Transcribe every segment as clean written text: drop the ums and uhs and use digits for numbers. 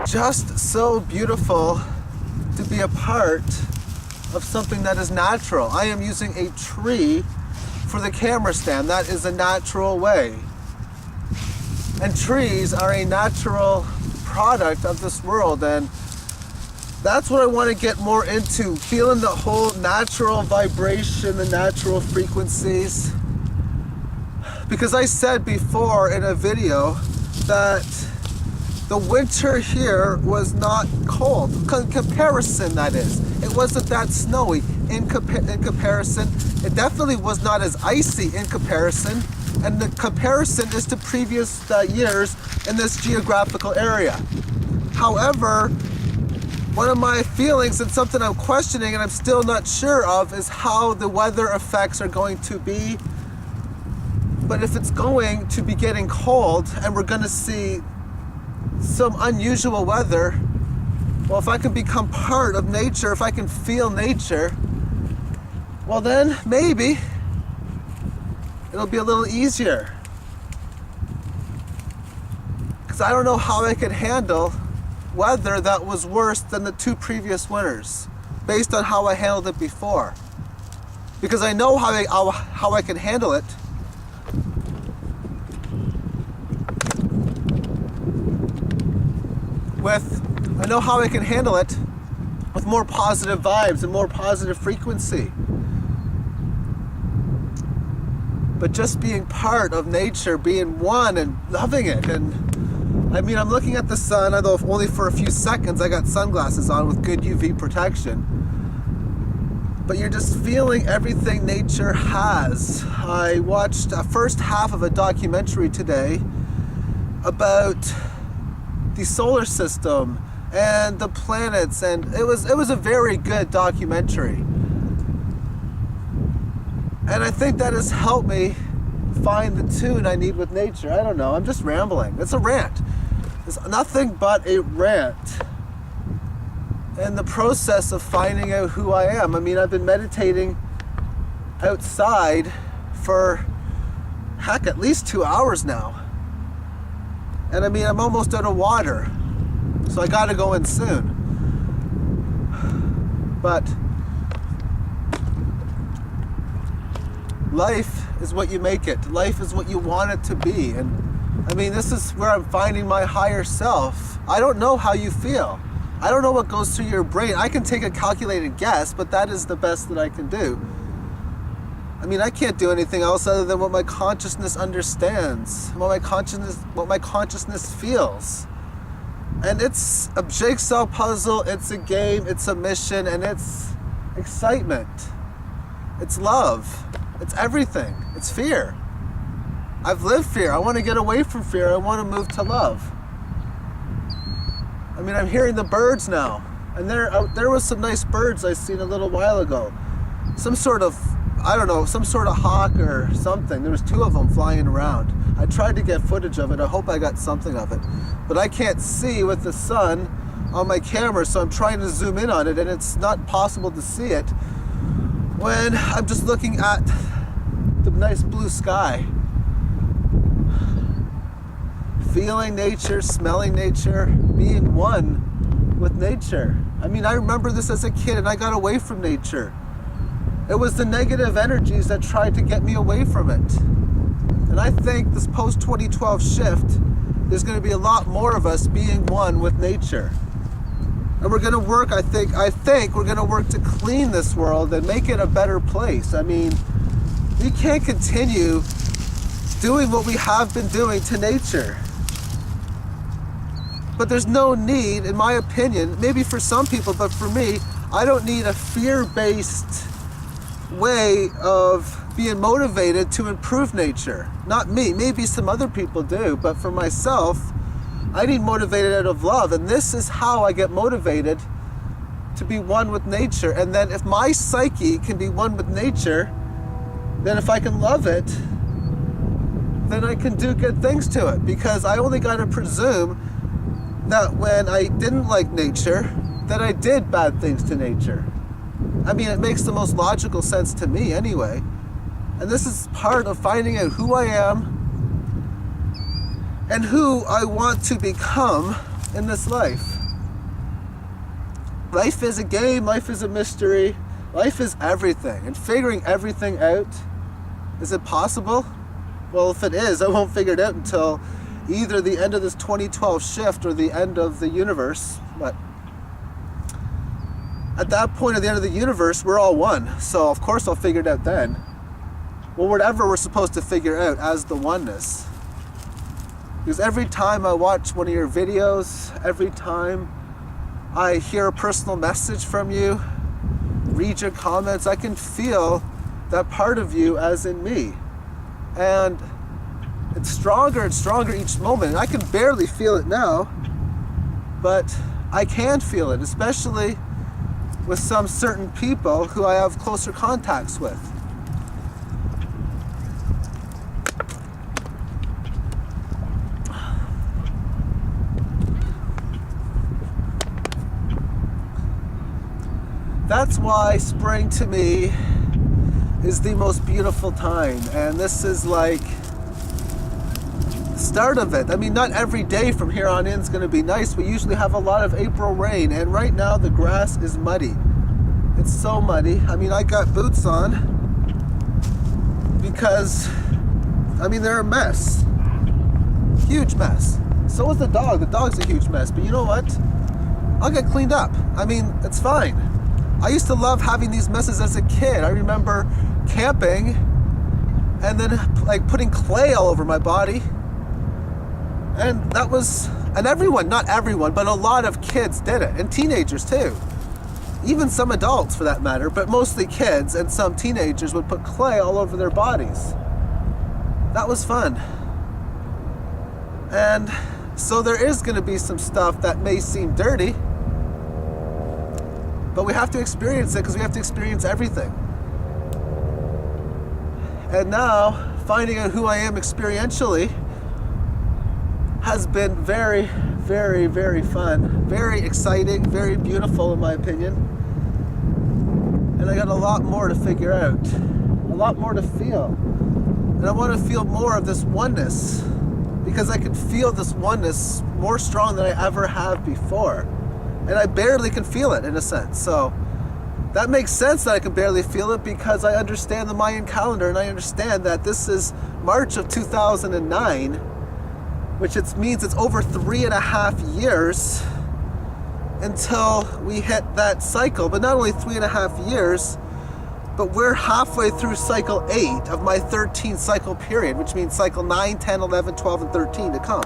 just so beautiful to be a part of something that is natural. I am using a tree for the camera stand. That is a natural way. And trees are a natural product of this world, and that's what I want to get more into, feeling the whole natural vibration, the natural frequencies. Because I said before in a video that the winter here was not cold. In comparison, that is. It wasn't that snowy. In comparison, it definitely was not as icy in comparison. And the comparison is to previous years in this geographical area. However, one of my feelings and something I'm questioning and I'm still not sure of is how the weather effects are going to be. But if it's going to be getting cold and we're going to see some unusual weather, well, if I can become part of nature, if I can feel nature, well then maybe it'll be a little easier. Because I don't know how I could handle weather that was worse than the 2 previous winters, based on how I handled it before. Because I know how I can handle it. I know how I can handle it with more positive vibes and more positive frequency. But just being part of nature, being one and loving it. And I mean, I'm looking at the sun, although if only for a few seconds. I got sunglasses on with good UV protection. But you're just feeling everything nature has. I watched a first half of a documentary today about the solar system and the planets, and it was a very good documentary. And I think that has helped me find the tune I need with nature. I don't know, I'm just rambling. It's a rant. It's nothing but a rant. And the process of finding out who I am. I mean, I've been meditating outside for, heck, at least 2 hours now. And I mean, I'm almost out of water, so I gotta go in soon. But life is what you make it. Life is what you want it to be. And I mean, this is where I'm finding my higher self. I don't know how you feel. I don't know what goes through your brain. I can take a calculated guess, but that is the best that I can do. I mean, I can't do anything else other than what my consciousness understands, what my consciousness feels. And it's a jigsaw puzzle, it's a game, it's a mission, and it's excitement. It's love. It's everything. It's fear. I've lived fear. I want to get away from fear. I want to move to love. I mean, I'm hearing the birds now. And there was some nice birds I seen a little while ago. Some sort of, I don't know, some sort of hawk or something. There was 2 of them flying around. I tried to get footage of it. I hope I got something of it. But I can't see with the sun on my camera, so I'm trying to zoom in on it, and it's not possible to see it when I'm just looking at the nice blue sky. Feeling nature, smelling nature, being one with nature. I mean, I remember this as a kid, and I got away from nature. It was the negative energies that tried to get me away from it. And I think this post-2012 shift, there's going to be a lot more of us being one with nature. And we're going to work, I think we're going to work to clean this world and make it a better place. I mean, we can't continue doing what we have been doing to nature. But there's no need, in my opinion, maybe for some people, but for me, I don't need a fear-based way of being motivated to improve nature. Not me, maybe some other people do, but for myself, I need motivated out of love, and this is how I get motivated to be one with nature. And then if my psyche can be one with nature, then if I can love it, then I can do good things to it, because I only got to presume that when I didn't like nature, that I did bad things to nature. I mean, it makes the most logical sense to me anyway. And this is part of finding out who I am and who I want to become in this life. Life is a game, life is a mystery, life is everything. And figuring everything out, is it possible? Well, if it is, I won't figure it out until either the end of this 2012 shift or the end of the universe. But at that point, at the end of the universe, we're all one. So of course I'll figure it out then. Well, whatever we're supposed to figure out as the oneness. Because every time I watch one of your videos, every time I hear a personal message from you, read your comments, I can feel that part of you as in me. And it's stronger and stronger each moment. And I can barely feel it now, but I can feel it, especially with some certain people who I have closer contacts with. That's why spring to me is the most beautiful time, and this is like the start of it. I mean, not every day from here on in is going to be nice. We usually have a lot of April rain, and right now the grass is muddy. It's so muddy. I mean, I got boots on because, I mean, they're a mess. Huge mess. So is the dog. The dog's a huge mess, but you know what? I'll get cleaned up. I mean, it's fine. I used to love having these messes as a kid. I remember camping and then like putting clay all over my body. And that was, and everyone, not everyone, but a lot of kids did it, and teenagers too. Even some adults for that matter, but mostly kids and some teenagers would put clay all over their bodies. That was fun. And so there is going to be some stuff that may seem dirty, but we have to experience it because we have to experience everything. And now, finding out who I am experientially has been very, very, very fun, very exciting, very beautiful in my opinion. And I got a lot more to figure out, a lot more to feel. And I want to feel more of this oneness because I can feel this oneness more strong than I ever have before. And I barely can feel it in a sense. So that makes sense that I can barely feel it because I understand the Mayan calendar and I understand that this is March of 2009, which means it's over 3.5 years until we hit that cycle. But not only 3.5 years, but we're halfway through cycle 8 of my 13 cycle period, which means cycle 9, 10, 11, 12, and 13 to come.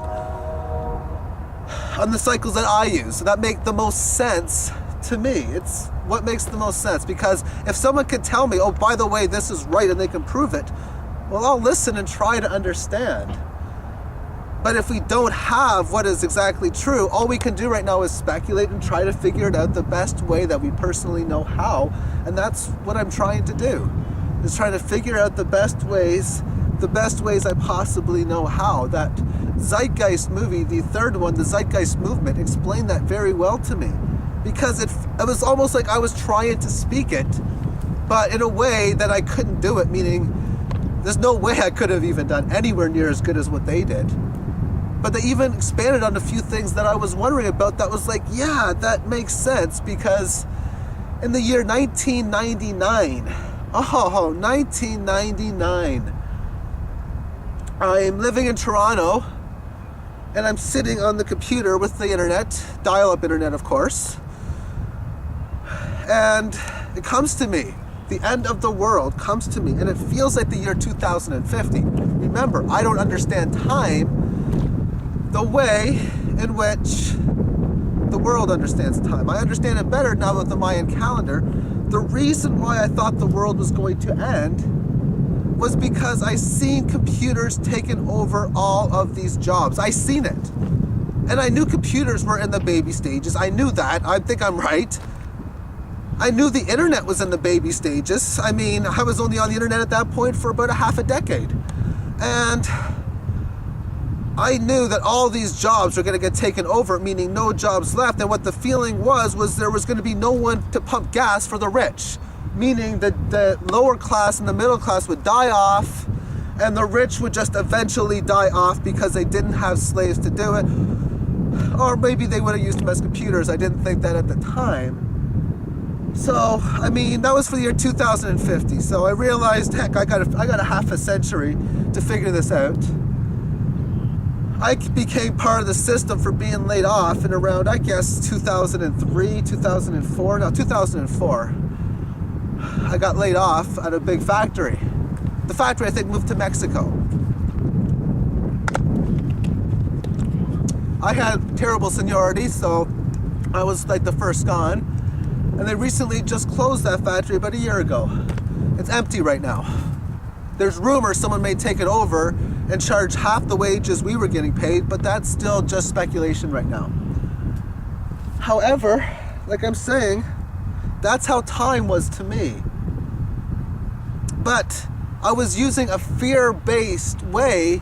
On the cycles that I use. So that make the most sense to me. It's what makes the most sense, because if someone could tell me, oh, by the way, this is right, and they can prove it, well, I'll listen and try to understand. But if we don't have what is exactly true, all we can do right now is speculate and try to figure it out the best way that we personally know how. And that's what I'm trying to do, is trying to figure out the best ways I possibly know how. That Zeitgeist movie, the third one, the Zeitgeist movement, explained that very well to me. Because it was almost like I was trying to speak it, but in a way that I couldn't do it, meaning there's no way I could have even done anywhere near as good as what they did. But they even expanded on a few things that I was wondering about that was like, yeah, that makes sense, because in the year 1999, 1999, I'm living in Toronto, and I'm sitting on the computer with the internet, dial-up internet, of course, and it comes to me. The end of the world comes to me, and it feels like the year 2050. Remember, I don't understand time the way in which the world understands time. I understand it better now with the Mayan calendar. The reason why I thought the world was going to end was because I seen computers taking over all of these jobs. I seen it. And I knew computers were in the baby stages. I knew that. I think I'm right. I knew the internet was in the baby stages. I mean, I was only on the internet at that point for about a half a decade. And I knew that all these jobs were going to get taken over, meaning no jobs left. And what the feeling was there was going to be no one to pump gas for the rich. Meaning that the lower class and the middle class would die off, and the rich would just eventually die off because they didn't have slaves to do it. Or maybe they would have used them as computers. I didn't think that at the time. So, I mean, that was for the year 2050. So I realized, heck, I got a half a century to figure this out. I became part of the system for being laid off in around, I guess, 2003, 2004. No, 2004. I got laid off at a big factory. The factory, I think, moved to Mexico. I had terrible seniority, so I was like the first gone. And they recently just closed that factory about a year ago. It's empty right now. There's rumors someone may take it over and charge half the wages we were getting paid, but that's still just speculation right now. However, like I'm saying, that's how time was to me. But I was using a fear-based way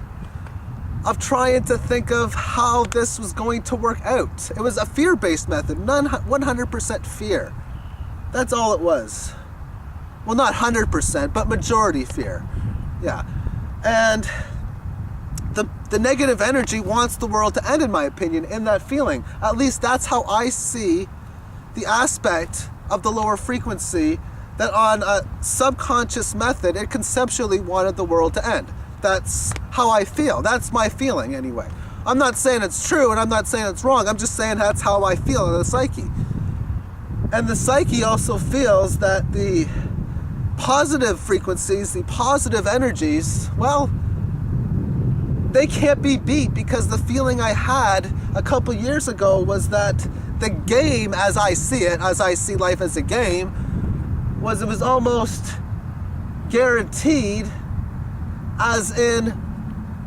of trying to think of how this was going to work out. It was a fear-based method, 100% fear. That's all it was. Well, not 100%, but majority fear. Yeah. And the negative energy wants the world to end, in my opinion, in that feeling. At least that's how I see the aspect of the lower frequency, that on a subconscious method, it conceptually wanted the world to end. That's how I feel. That's my feeling anyway. I'm not saying it's true and I'm not saying it's wrong. I'm just saying that's how I feel in the psyche. And the psyche also feels that the positive frequencies, the positive energies, well, they can't be beat, because the feeling I had a couple years ago was that the game, as I see it, as I see life as a game, it was almost guaranteed, as in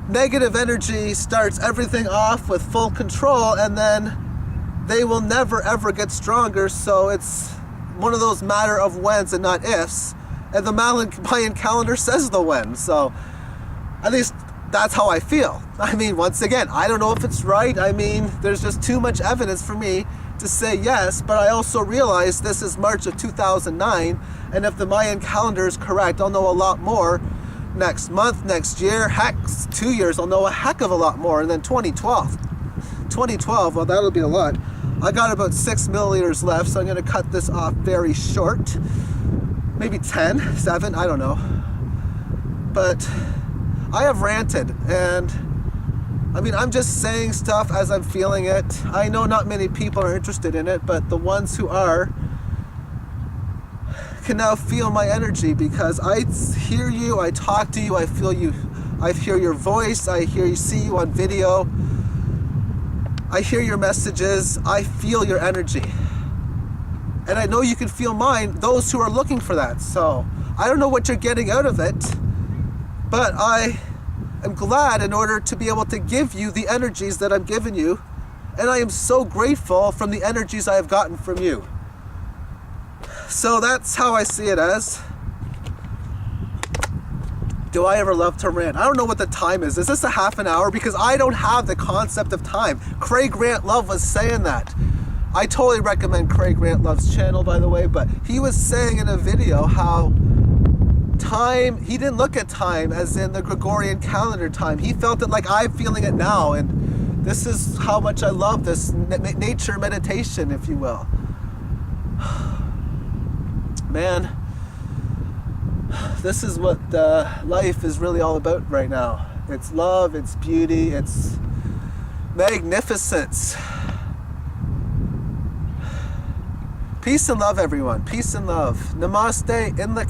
negative energy starts everything off with full control, and then they will never ever get stronger. So it's one of those matter of whens and not ifs, and the Mayan calendar says the when. So at least that's how I feel. I mean, once again, I don't know if it's right. I mean, there's just too much evidence for me to say yes, but I also realize this is March of 2009, and if the Mayan calendar is correct, I'll know a lot more next month, next year, heck, 2 years, I'll know a heck of a lot more. And then 2012, well, that'll be a lot. I got about 6 milliliters left, so I'm going to cut this off very short. Maybe 10, 7, I don't know. But I have ranted, and I mean, I'm just saying stuff as I'm feeling it. I know not many people are interested in it, but the ones who are can now feel my energy, because I hear you, I talk to you, I feel you, I hear your voice, I see you on video, I hear your messages, I feel your energy. And I know you can feel mine, those who are looking for that. So I don't know what you're getting out of it, but I am glad in order to be able to give you the energies that I'm giving you, and I am so grateful from the energies I have gotten from you. So that's how I see it as. Do I ever love to rant? I don't know what the time is. Is this a half an hour? Because I don't have the concept of time. Craig Rant Love was saying that. I totally recommend Craig Rant Love's channel, by the way, but he was saying in a video how time, he didn't look at time as in the Gregorian calendar time. He felt it like I'm feeling it now, and this is how much I love this nature meditation, if you will. Man, this is what life is really all about right now. It's love, it's beauty, it's magnificence. Peace and love, everyone. Peace and love. Namaste in the